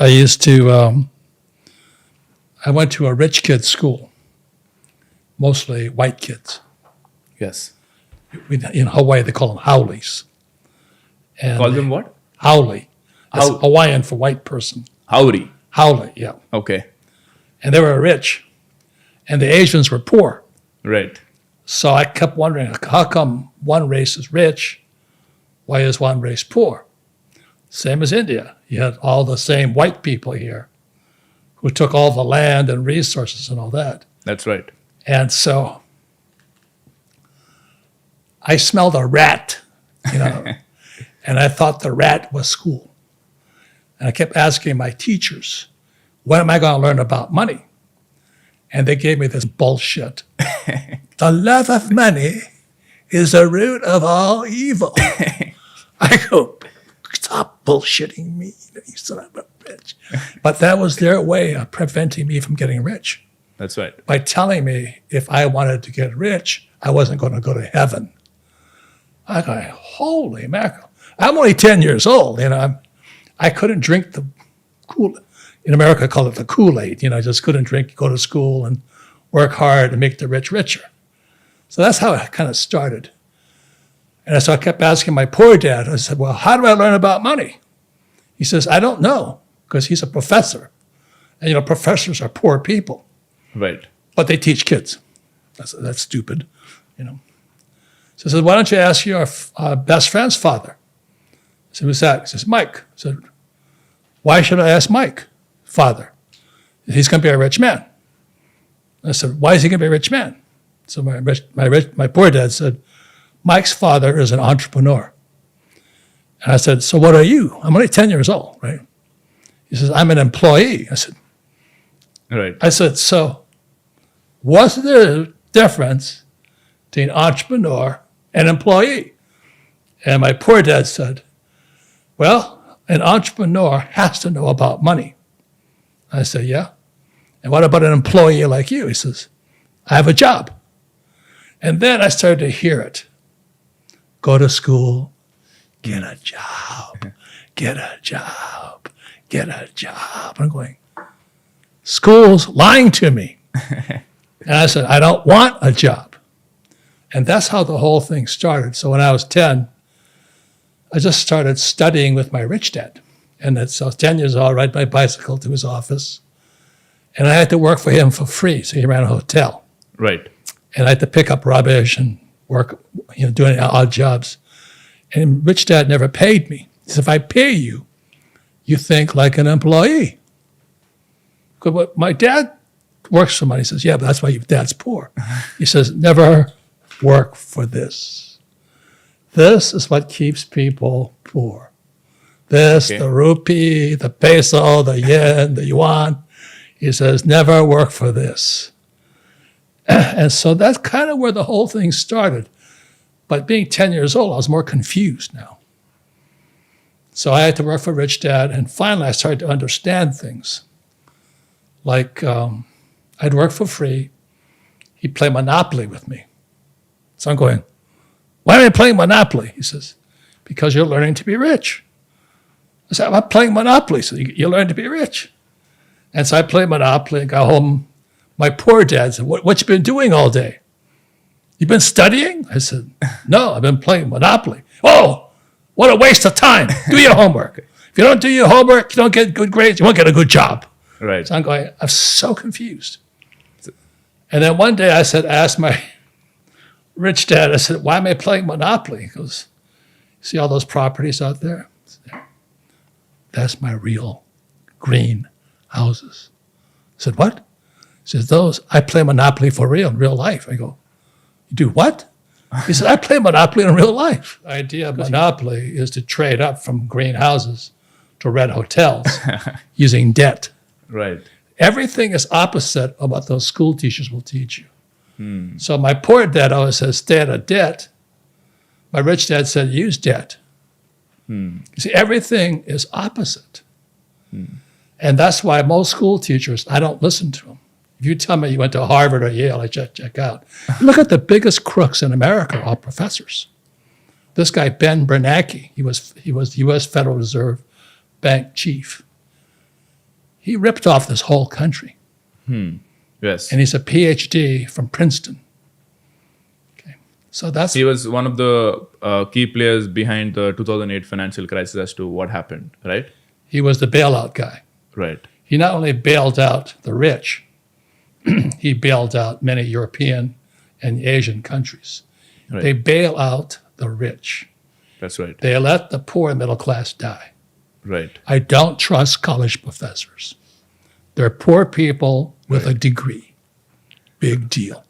I used to, I went to a rich kid's school, mostly white kids. Yes. In Hawaii, they call them howlies. And Call them what? Howley. That's How- Hawaiian for white person. Howdy. Howley, yeah. Okay. And they were rich, and the Asians were poor. Right. So I kept wondering, how come one race is rich? Why is one race poor? Same as India. You had all the same white people here who took all the land and resources and all that. That's right. And so I smelled a rat, and I thought the rat was school. And I kept asking my teachers, when am I going to learn about money? And they gave me this bullshit. The love of money is the root of all evil. I go, stop bullshitting me, you son of a bitch. But that was their way of preventing me from getting rich. That's right. By telling me if I wanted to get rich, I wasn't going to go to heaven. I go, holy mackerel. I'm only 10 years old. I couldn't drink the in America, call it the Kool-Aid. I just couldn't drink, go to school and work hard and make the rich richer. So that's how it kind of started. And so I kept asking my poor dad, I said, well, how do I learn about money? He says, I don't know, because he's a professor. And, professors are poor people. Right. But they teach kids. That's stupid, So I said, why don't you ask your best friend's father? I said, who's that? He says, Mike. I said, why should I ask Mike, father? He's going to be a rich man. I said, why is he going to be a rich man? So my poor dad said, Mike's father is an entrepreneur. And I said, so what are you? I'm only 10 years old, right? He says, I'm an employee. Right. I said, so what's the difference between entrepreneur and employee? And my poor dad said, well, an entrepreneur has to know about money. I said, yeah. And what about an employee like you? He says, I have a job. And then I started to hear it. Go to school, get a job, get a job, get a job. I'm going, school's lying to me. And I said, I don't want a job. And that's how the whole thing started. So when I was 10, I just started studying with my rich dad. And so I was 10 years old, ride my bicycle to his office. And I had to work for him for free. So he ran a hotel. Right. And I had to pick up rubbish and work, doing odd jobs. And rich dad never paid me. He said, if I pay you, you think like an employee. Because my dad works for money. He says, yeah, but that's why your dad's poor. He says, never work for this. This is what keeps people poor. This, the rupee, the peso, the yen, the yuan. He says, never work for this. And so that's kind of where the whole thing started. But being 10 years old, I was more confused now. So I had to work for Rich Dad, and finally I started to understand things. Like I'd work for free. He'd play Monopoly with me. So I'm going, why am I playing Monopoly? He says, because you're learning to be rich. I said, I'm playing Monopoly, so you learn to be rich. And so I played Monopoly and got home. My poor dad said, what you been doing all day? You been studying? I said, no, I've been playing Monopoly. Oh, what a waste of time. Do your homework. If you don't do your homework, you don't get good grades, you won't get a good job. Right. So I'm going, I'm so confused. And then one day I asked my rich dad, I said, why am I playing Monopoly? He goes, see all those properties out there? Said, that's my real green houses. I said, what? He says, those, I play Monopoly for real, in real life. I go, you do what? He said, I play Monopoly in real life. The idea of Monopoly is to trade up from green houses to red hotels using debt. Right. Everything is opposite of what those school teachers will teach you. So my poor dad always says, stay out of debt. My rich dad said, use debt. You see, everything is opposite. And that's why most school teachers, I don't listen to them. If you tell me you went to Harvard or Yale, I check out. Look at the biggest crooks in America are all professors. This guy, Ben Bernanke, he was U.S. Federal Reserve Bank chief. He ripped off this whole country. Yes. And he's a PhD from Princeton. Okay. So that's He was one of the key players behind the 2008 financial crisis as to what happened, right? he was the bailout guy. Right. He not only bailed out the rich, he bailed out many European and Asian countries. Right. They bail out the rich. That's right. They let the poor and middle class die. Right. I don't trust college professors. They're poor people with a degree. Big deal.